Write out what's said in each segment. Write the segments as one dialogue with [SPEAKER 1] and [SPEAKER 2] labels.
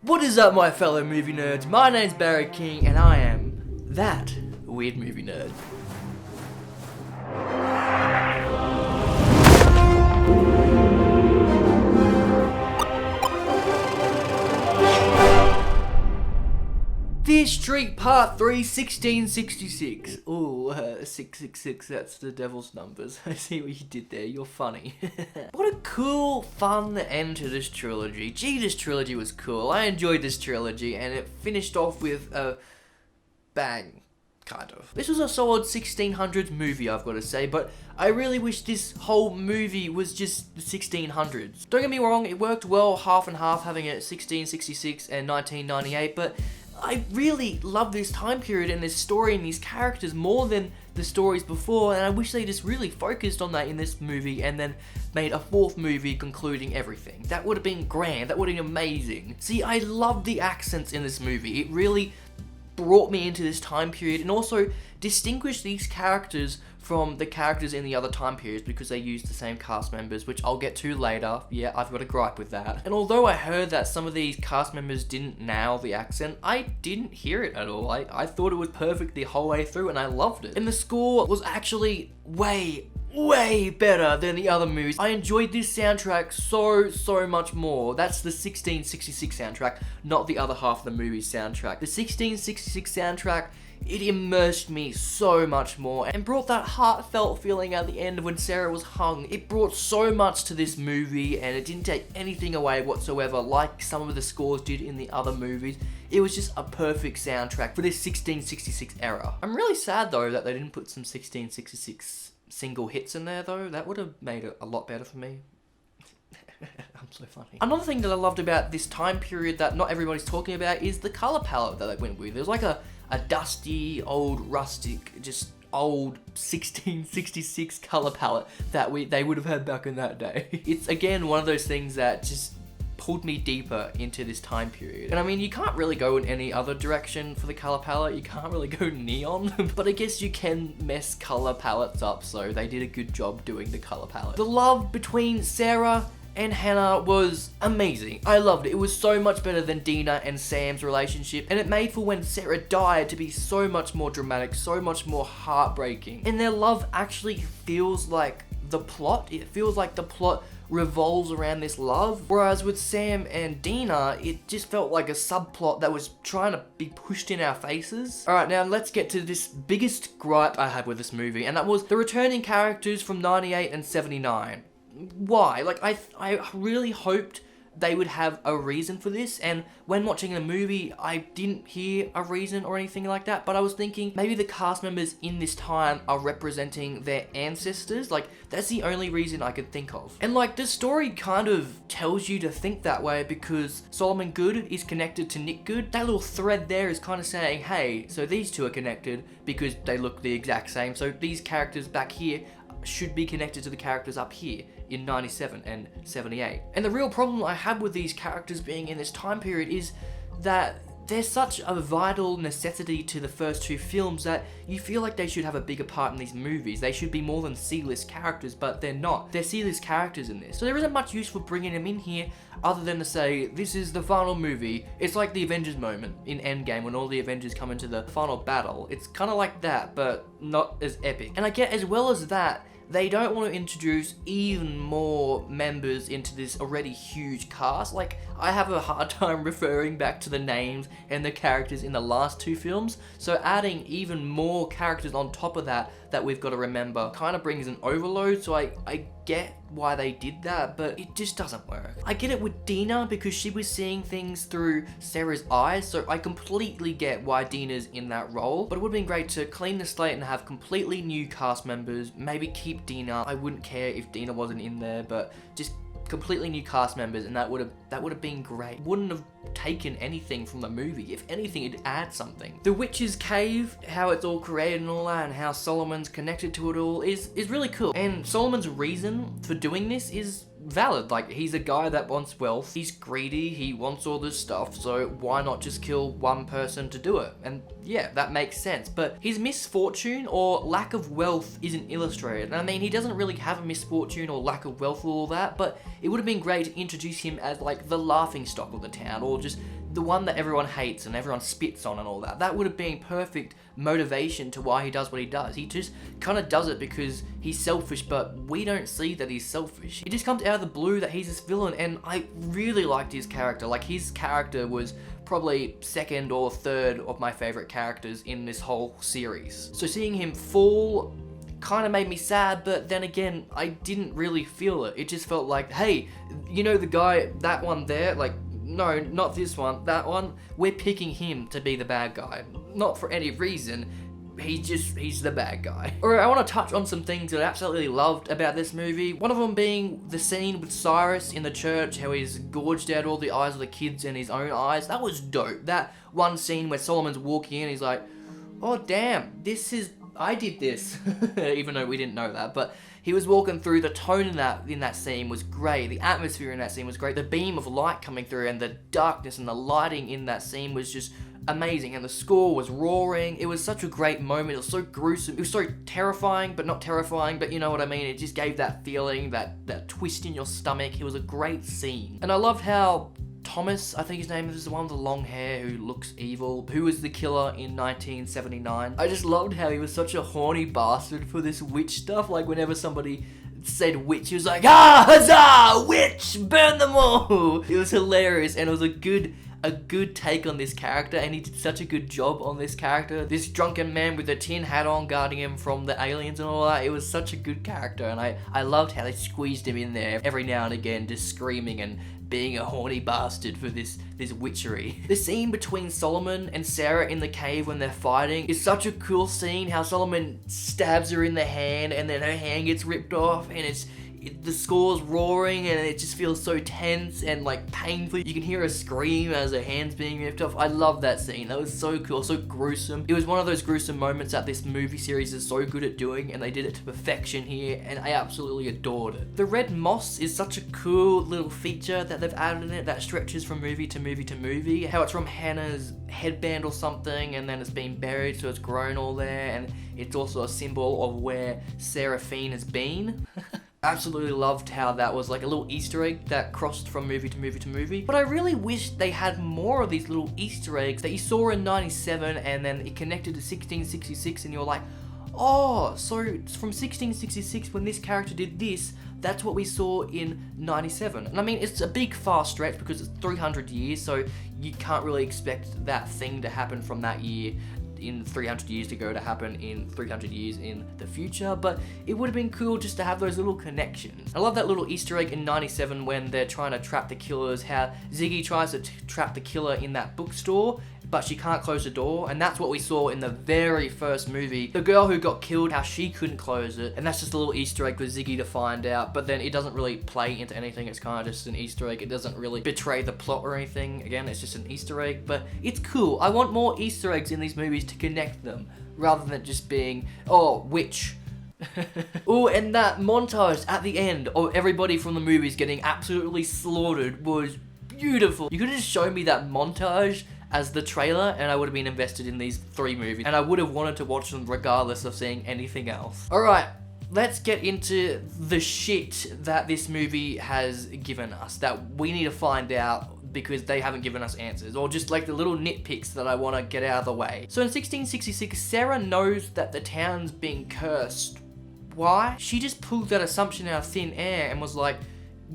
[SPEAKER 1] What is up, my fellow movie nerds? My name's Barry King, and I am that weird movie nerd. Fear Street Part 3, 1666. Ooh, 666, that's the devil's numbers. I see what you did there, you're funny. What a cool, fun end to this trilogy. Gee, this trilogy was cool. I enjoyed this trilogy, and it finished off with a bang. Kind of. This was a solid 1600s movie, I've got to say, but I really wish this whole movie was just the 1600s. Don't get me wrong, it worked well half and half, having it 1666 and 1998, but I really love this time period and this story and these characters more than the stories before, and I wish they just really focused on that in this movie and then made a fourth movie concluding everything. That would have been grand, that would have been amazing. See, I love the accents in this movie. It really brought me into this time period and also distinguished these characters from the characters in the other time periods because they used the same cast members, which I'll get to later. Yeah, I've got a gripe with that. And although I heard that some of these cast members didn't nail the accent, I didn't hear it at all. I thought it was perfect the whole way through and I loved it. And the score was actually way better than the other movies. I enjoyed this soundtrack so much more. That's the 1666 soundtrack, not the other half of the movie's soundtrack. The 1666 soundtrack, it immersed me so much more and brought that heartfelt feeling at the end when Sarah was hung. It brought so much to this movie and it didn't take anything away whatsoever like some of the scores did in the other movies. It was just a perfect soundtrack for this 1666 era. I'm really sad though that they didn't put some 1666 single hits in there though. That would have made it a lot better for me. I'm so funny. Another thing that I loved about this time period that not everybody's talking about is the color palette that they went with. There's like a dusty, old, rustic, just old 1666 color palette that they would have had back in that day. It's again one of those things that just pulled me deeper into this time period. And I mean, you can't really go in any other direction for the color palette. You can't really go neon, but I guess you can mess color palettes up, so they did a good job doing the color palette. The love between Sarah and Hannah was amazing. I loved it. It was so much better than Dina and Sam's relationship, and it made for when Sarah died to be so much more dramatic, so much more heartbreaking. And their love actually feels like the plot. It feels like the plot revolves around this love, whereas with Sam and Dina, it just felt like a subplot that was trying to be pushed in our faces. Alright, now let's get to this biggest gripe I had with this movie, and that was the returning characters from 98 and 79. Why? Like, I really hoped they would have a reason for this, and when watching the movie, I didn't hear a reason or anything like that, but I was thinking maybe the cast members in this time are representing their ancestors. Like, that's the only reason I could think of. And like, the story kind of tells you to think that way because Solomon Good is connected to Nick Good. That little thread there is kind of saying, hey, so these two are connected because they look the exact same, so these characters back here should be connected to the characters up here in 97 and 78. And the real problem I have with these characters being in this time period is that they're such a vital necessity to the first two films that you feel like they should have a bigger part in these movies. They should be more than C-list characters, but they're not. They're C-list characters in this. So there isn't much use for bringing them in here other than to say, this is the final movie. It's like the Avengers moment in Endgame when all the Avengers come into the final battle. It's kind of like that, but not as epic. And I get, as well as that, they don't want to introduce even more members into this already huge cast. Like, I have a hard time referring back to the names and the characters in the last two films, so adding even more characters on top of that we've got to remember kind of brings an overload. So I get why they did that, but it just doesn't work. I get it with Dina because she was seeing things through Sarah's eyes, so I completely get why Dina's in that role, but it would have been great to clean the slate and have completely new cast members. Maybe keep Dina. I wouldn't care if Dina wasn't in there, but just completely new cast members, and that would have been great. Wouldn't have taken anything from the movie. If anything, it'd add something. The Witch's Cave, how it's all created and all that, and how Solomon's connected to it all is really cool. And Solomon's reason for doing this is valid. Like, he's a guy that wants wealth, he's greedy, he wants all this stuff, so why not just kill one person to do it? And yeah, that makes sense. But his misfortune or lack of wealth isn't illustrated. I mean, he doesn't really have a misfortune or lack of wealth or all that, but it would have been great to introduce him as like the laughing stock of the town, or just the one that everyone hates and everyone spits on and all that. That would have been perfect motivation to why he does what he does. He just kind of does it because he's selfish, but we don't see that he's selfish. It just comes out of the blue that he's this villain, and I really liked his character. Like, his character was probably second or third of my favorite characters in this whole series. So seeing him fall kind of made me sad, but then again, I didn't really feel it. It just felt like, hey, you know the guy, that one there, like, no, not this one, that one, we're picking him to be the bad guy. Not for any reason, he's the bad guy. Alright, I want to touch on some things that I absolutely loved about this movie. One of them being the scene with Cyrus in the church, how he's gorged out all the eyes of the kids in his own eyes. That was dope. That one scene where Solomon's walking in, he's like, oh damn, I did this. Even though we didn't know that, but he was walking through. The tone in that scene was great. The atmosphere in that scene was great. The beam of light coming through and the darkness and the lighting in that scene was just amazing, and the score was roaring. It was such a great moment. It was so gruesome. It was so terrifying, but not terrifying, but you know what I mean. It just gave that feeling, that twist in your stomach. It was a great scene. And I loved how Thomas, I think his name is, the one with the long hair who looks evil, who was the killer in 1979. I just loved how he was such a horny bastard for this witch stuff. Like, whenever somebody said witch, he was like, ah, huzzah, witch, burn them all. It was hilarious, and it was a good take on this character, and he did such a good job on this character. This drunken man with a tin hat on guarding him from the aliens and all that. It was such a good character, and I loved how they squeezed him in there every now and again, just screaming and being a horny bastard for this witchery. The scene between Solomon and Sarah in the cave when they're fighting is such a cool scene. How Solomon stabs her in the hand and then her hand gets ripped off, and the score's roaring and it just feels so tense and like painful. You can hear her scream as her hand's being ripped off. I love that scene. That was so cool, so gruesome. It was one of those gruesome moments that this movie series is so good at doing, and they did it to perfection here, and I absolutely adored it. The red moss is such a cool little feature that they've added in it that stretches from movie to movie to movie. How it's from Hannah's headband or something, and then it's been buried, so it's grown all there, and it's also a symbol of where Seraphine has been. Absolutely loved how that was like a little Easter egg that crossed from movie to movie to movie. But I really wish they had more of these little Easter eggs that you saw in 97 and then it connected to 1666, and you're like, oh, so from 1666 when this character did this, that's what we saw in 97. And I mean, it's a big far stretch because it's 300 years, so you can't really expect that thing to happen from that year in 300 years ago to happen in 300 years in the future, but it would have been cool just to have those little connections. I love that little Easter egg in 97 when they're trying to trap the killers, how Ziggy tries to trap the killer in that bookstore, but she can't close the door, and that's what we saw in the very first movie. The girl who got killed, how she couldn't close it, and that's just a little Easter egg for Ziggy to find out, but then it doesn't really play into anything. It's kind of just an Easter egg. It doesn't really betray the plot or anything. Again, it's just an Easter egg, but it's cool. I want more Easter eggs in these movies to connect them, rather than just being, oh, witch. Oh, and that montage at the end of everybody from the movies getting absolutely slaughtered was beautiful. You could have just shown me that montage as the trailer, and I would have been invested in these 3 movies, and I would have wanted to watch them regardless of seeing anything else. Alright, let's get into the shit that this movie has given us, that we need to find out because they haven't given us answers, or just like the little nitpicks that I want to get out of the way. So in 1666, Sarah knows that the town's being cursed. Why? She just pulled that assumption out of thin air and was like,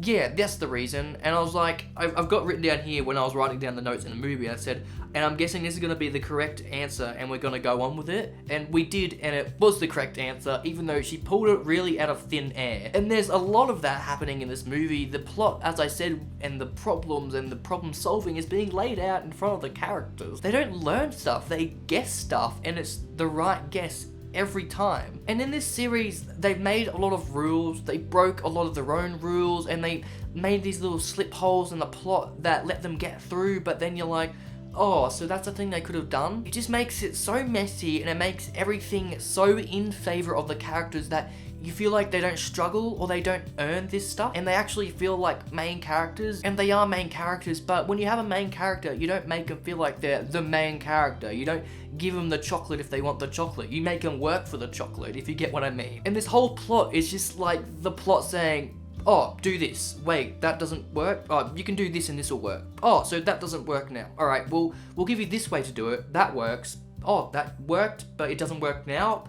[SPEAKER 1] yeah, that's the reason. And I was like, I've got written down here when I was writing down the notes in the movie, I said, and I'm guessing this is going to be the correct answer and we're going to go on with it. And we did, and it was the correct answer, even though she pulled it really out of thin air. And there's a lot of that happening in this movie. The plot, as I said, and the problems and the problem solving is being laid out in front of the characters. They don't learn stuff, they guess stuff, and it's the right guess every time. And in this series, they've made a lot of rules, they broke a lot of their own rules, and they made these little slip holes in the plot that let them get through, but then you're like, oh, so that's a thing they could have done? It just makes it so messy, and it makes everything so in favor of the characters that you feel like they don't struggle or they don't earn this stuff, and they actually feel like main characters, and they are main characters. But when you have a main character, you don't make them feel like they're the main character. You don't give them the chocolate if they want the chocolate. You make them work for the chocolate, if you get what I mean. And this whole plot is just like the plot saying, oh, do this. Wait, that doesn't work. Oh, you can do this and this will work. Oh, so that doesn't work now. All right, well, we'll give you this way to do it. That works. Oh, that worked, but it doesn't work now.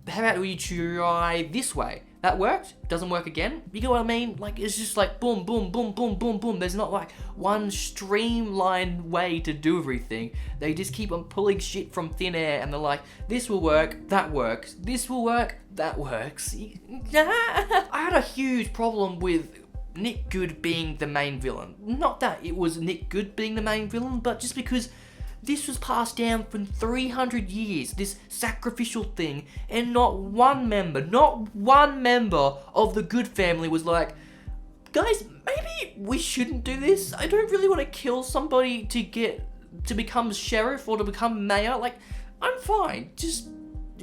[SPEAKER 1] How about we try this way? That worked, doesn't work again. You get what I mean? Like, it's just like boom, boom, boom, boom, boom, boom. There's not like one streamlined way to do everything. They just keep on pulling shit from thin air and they're like, this will work, that works. This will work, that works. I had a huge problem with Nick Good being the main villain. Not that it was Nick Good being the main villain, but just because this was passed down for 300 years, this sacrificial thing, and not one member of the Good family was like, guys, maybe we shouldn't do this. I don't really want to kill somebody to become sheriff or to become mayor. Like, I'm fine. Just,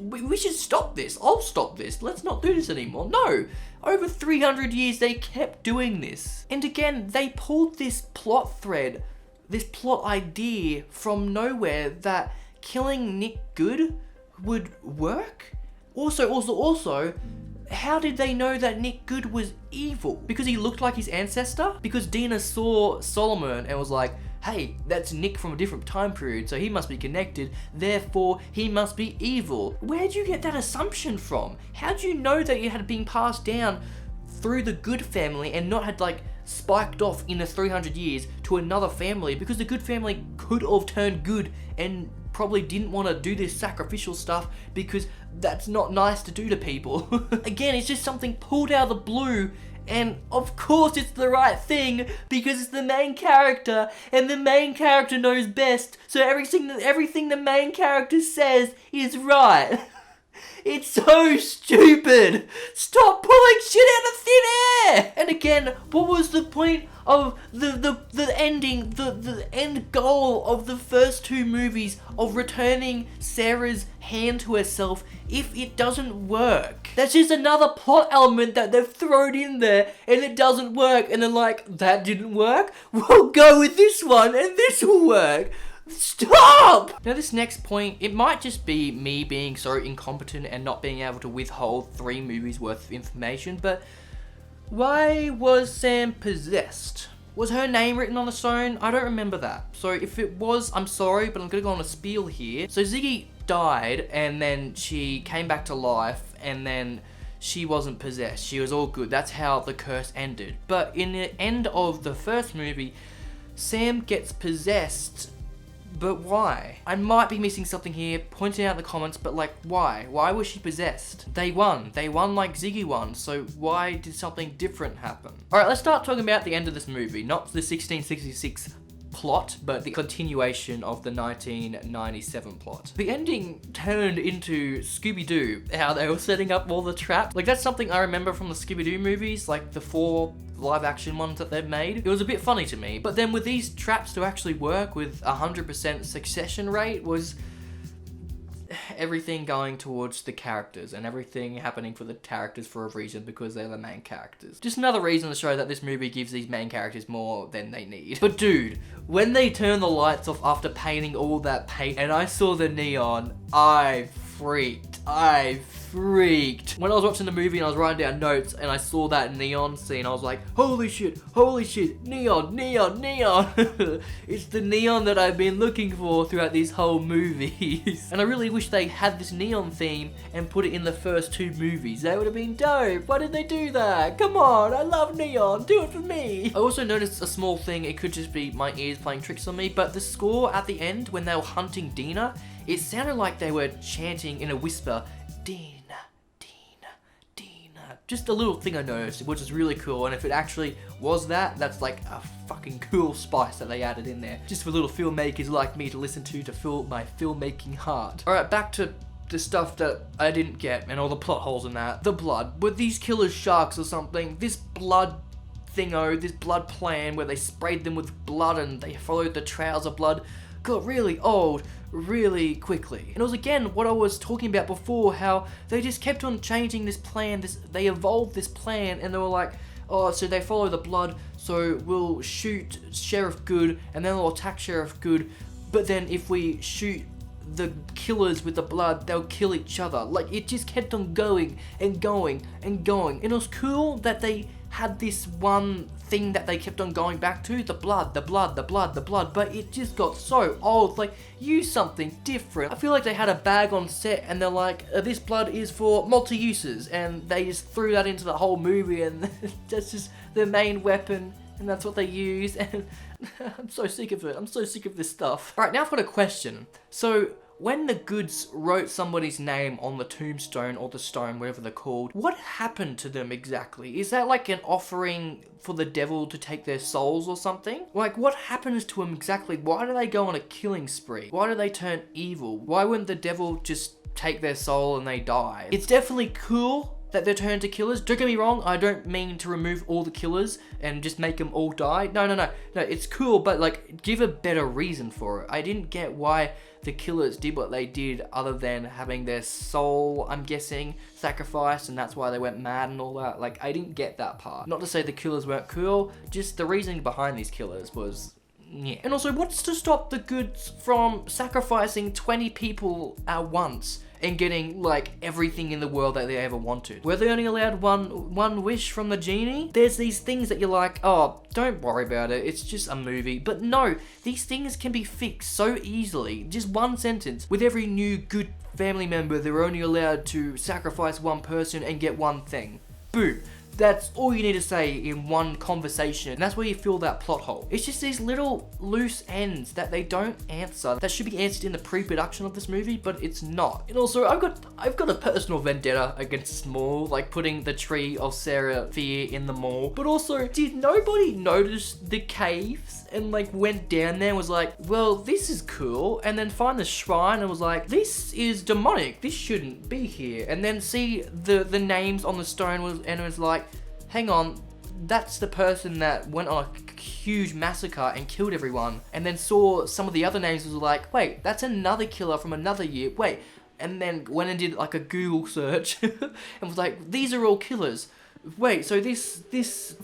[SPEAKER 1] we should stop this. I'll stop this. Let's not do this anymore. No. Over 300 years, they kept doing this. And again, they pulled this plot thread, this plot idea from nowhere that killing Nick Good would work. Also, how did they know that Nick Good was evil? Because he looked like his ancestor? Because Dina saw Solomon and was like, hey, that's Nick from a different time period, so he must be connected, therefore he must be evil. Where'd you get that assumption from? How'd you know that it had been passed down through the Good family and not had like spiked off in the 300 years to another family? Because the Good family could have turned good and probably didn't want to do this sacrificial stuff because that's not nice to do to people. Again, it's just something pulled out of the blue, and of course it's the right thing because it's the main character and the main character knows best, so everything the main character says is right. It's so stupid! Stop pulling shit out of thin air! And again, what was the point of the ending, the end goal of the first two movies of returning Sarah's hand to herself if it doesn't work? That's just another plot element that they've thrown in there and it doesn't work, and they're like, that didn't work? We'll go with this one and this will work. Stop! Now this next point, it might just be me being so incompetent and not being able to withhold 3 movies worth of information, but why was Sam possessed? Was her name written on the stone? I don't remember that. So if it was, I'm sorry, but I'm gonna go on a spiel here. So Ziggy died and then she came back to life and then she wasn't possessed. She was all good. That's how the curse ended. But in the end of the first movie, Sam gets possessed. But why? I might be missing something here, point it out in the comments, but like, why? Why was she possessed? They won like Ziggy won, so why did something different happen? Alright, let's start talking about the end of this movie, not the 1666 plot, but the continuation of the 1997 plot. The ending turned into Scooby-Doo, how they were setting up all the traps. Like, that's something I remember from the Scooby-Doo movies, like the 4 live action ones that they've made. It was a bit funny to me, but then with these traps to actually work with 100% succession rate was everything going towards the characters and everything happening for the characters for a reason because they're the main characters. Just another reason to show that this movie gives these main characters more than they need. But dude, when they turn the lights off after painting all that paint and I saw the neon, I freaked. When I was watching the movie and I was writing down notes and I saw that neon scene, I was like, holy shit, neon. It's the neon that I've been looking for throughout these whole movies. And I really wish they had this neon theme and put it in the first 2 movies. That would have been dope. Why did they do that? Come on, I love neon, do it for me. I also noticed a small thing, it could just be my ears playing tricks on me, but the score at the end when they were hunting Dina, it sounded like they were chanting in a whisper, Dina. Just a little thing I noticed, which is really cool, and if it actually was that, that's like a fucking cool spice that they added in there. Just for little filmmakers like me to listen to fill my filmmaking heart. Alright, back to the stuff that I didn't get, and all the plot holes in that. The blood. Were these killers sharks or something? This blood thingo, this blood plan where they sprayed them with blood and they followed the trails of blood, got really old really quickly. And it was again what I was talking about before, how they just kept on changing this plan, they evolved this plan, and they were like, oh, so they follow the blood, so we'll shoot Sheriff Good and then they'll attack Sheriff Good, but then if we shoot the killers with the blood, they'll kill each other. Like, it just kept on going and going and going. And it was cool that they had this one thing that they kept on going back to, the blood, but it just got so old. Like, use something different. I feel like they had a bag on set and they're like, this blood is for multi-uses, and they just threw that into the whole movie, and that's just their main weapon, and that's what they use, and I'm so sick of it. I'm so sick of this stuff. Alright, now I've got a question. So, when the goods wrote somebody's name on the tombstone or the stone, whatever they're called, what happened to them exactly? Is that like an offering for the devil to take their souls or something? Like, what happens to them exactly? Why do they go on a killing spree? Why do they turn evil? Why wouldn't the devil just take their soul and they die? It's definitely cool that they're turned to killers. Don't get me wrong, I don't mean to remove all the killers and just make them all die. No, it's cool, but like, give a better reason for it. I didn't get why the killers did what they did other than having their soul, I'm guessing, sacrificed, and that's why they went mad and all that. Like, I didn't get that part. Not to say the killers weren't cool, just the reasoning behind these killers was, yeah. And also, what's to stop the goods from sacrificing 20 people at once and getting, like, everything in the world that they ever wanted? Were they only allowed one wish from the genie? There's these things that you're like, oh, don't worry about it, it's just a movie. But no, these things can be fixed so easily. Just one sentence. With every new good family member, they're only allowed to sacrifice one person and get one thing. Boom. That's all you need to say in one conversation. And that's where you fill that plot hole. It's just these little loose ends that they don't answer, that should be answered in the pre-production of this movie, but it's not. And also, I've got a personal vendetta against this mall, like putting the tree of Sarah Fear in the mall. But also, did nobody notice the caves and like went down there and was like, well, this is cool, and then find the shrine and was like, this is demonic, this shouldn't be here, and then see the names on the stone and it was like, hang on, that's the person that went on a huge massacre and killed everyone, and then saw some of the other names and was like, wait, that's another killer from another year, wait, and then went and did like a Google search and was like, these are all killers. Wait, so this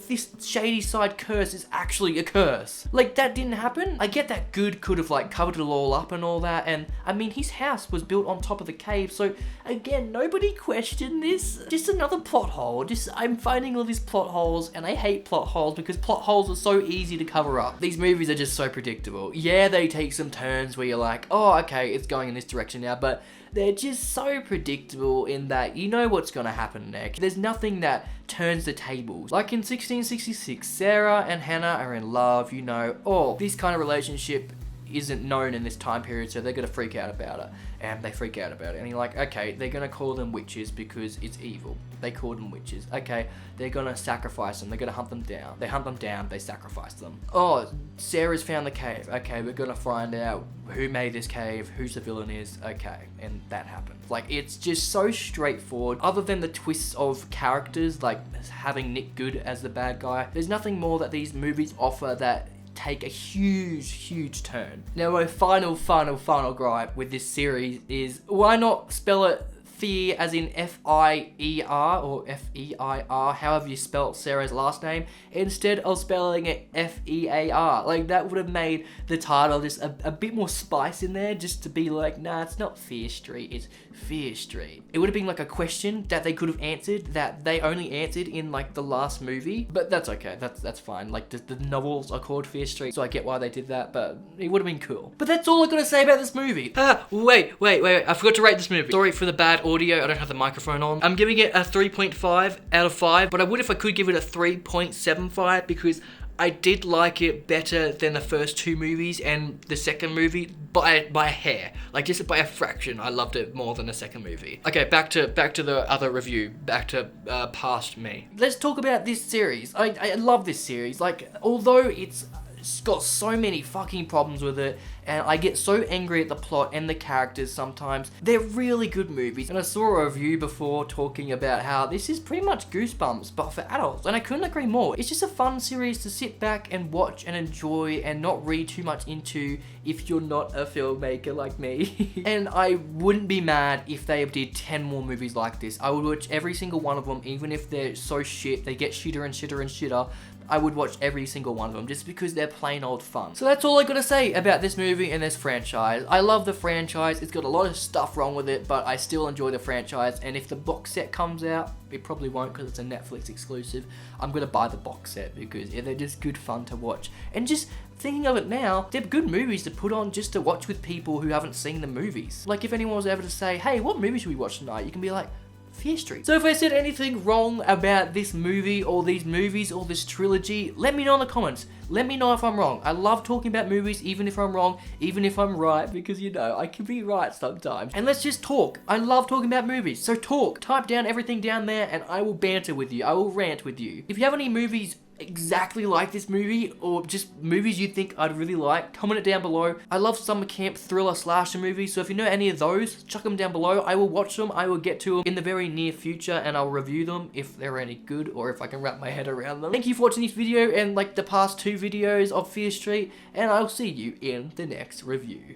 [SPEAKER 1] shady side curse is actually a curse. Like, that didn't happen? I get that Good could have like covered it all up and all that, and I mean, his house was built on top of the cave, so again, nobody questioned this. Just another plot hole. I'm finding all these plot holes, and I hate plot holes because plot holes are so easy to cover up. These movies are just so predictable. Yeah, they take some turns where you're like, oh, okay, it's going in this direction now, but they're just so predictable in that you know what's gonna happen next. There's nothing that turns the tables. Like in 1666, Sarah and Hannah are in love, you know, oh, this kind of relationship isn't known in this time period, so they're gonna freak out about it. And they freak out about it. And you're like, okay, they're gonna call them witches because it's evil. They called them witches. Okay, they're gonna sacrifice them. They're gonna hunt them down. They hunt them down, they sacrifice them. Oh, Sarah's found the cave. Okay, we're gonna find out who made this cave, who the villain is. Okay, and that happened. Like, it's just so straightforward. Other than the twists of characters, like having Nick Good as the bad guy, there's nothing more that these movies offer that take a huge turn. Now, my final gripe with this series is, why not spell it Fear as in F-I-E-R or F-E-I-R, however you spell Sarah's last name, instead of spelling it F-E-A-R. Like, that would have made the title just a bit more spice in there, just to be like, nah, it's not Fear Street, it's Fear Street. It would have been like a question that they could have answered that they only answered in like the last movie, but that's okay, that's fine. Like, the novels are called Fear Street, so I get why they did that, but it would have been cool. But that's all I gotta say about this movie. Wait, I forgot to rate this movie. Sorry for the bad audio, I don't have the microphone on. I'm giving it a 3.5 out of 5, but I would if I could give it a 3.75 because I did like it better than the first two movies and the second movie by a hair. Like, just by a fraction, I loved it more than the second movie. Okay, back to the other review. Back to past me. Let's talk about this series. I love this series. Like, although it's got so many fucking problems with it, and I get so angry at the plot and the characters sometimes, they're really good movies. And I saw a review before talking about how this is pretty much Goosebumps, but for adults, and I couldn't agree more. It's just a fun series to sit back and watch and enjoy and not read too much into if you're not a filmmaker like me. And I wouldn't be mad if they did 10 more movies like this. I would watch every single one of them, even if they're so shit, they get shitter and shitter and shitter. I would watch every single one of them just because they're plain old fun. So that's all I gotta say about this movie and this franchise. I love the franchise. It's got a lot of stuff wrong with it, but I still enjoy the franchise. And if the box set comes out, it probably won't because it's a Netflix exclusive. I'm gonna buy the box set because they're just good fun to watch. And just thinking of it now, they're good movies to put on just to watch with people who haven't seen the movies. Like if anyone was ever to say, hey, what movie should we watch tonight? You can be like, Fear Street. So if I said anything wrong about this movie or these movies or this trilogy, let me know in the comments. Let me know if I'm wrong. I love talking about movies, even if I'm wrong, even if I'm right, because you know, I can be right sometimes. And let's just talk. I love talking about movies, so talk. Type down everything down there and I will banter with you. I will rant with you. If you have any movies exactly like this movie or just movies you think I'd really like, comment it down below. I love summer camp thriller slasher movies, so if you know any of those, chuck them down below. I will watch them. I will get to them in the very near future and I'll review them if they're any good or if I can wrap my head around them. Thank you for watching this video and like the past 2 videos of Fear Street, and I'll see you in the next review.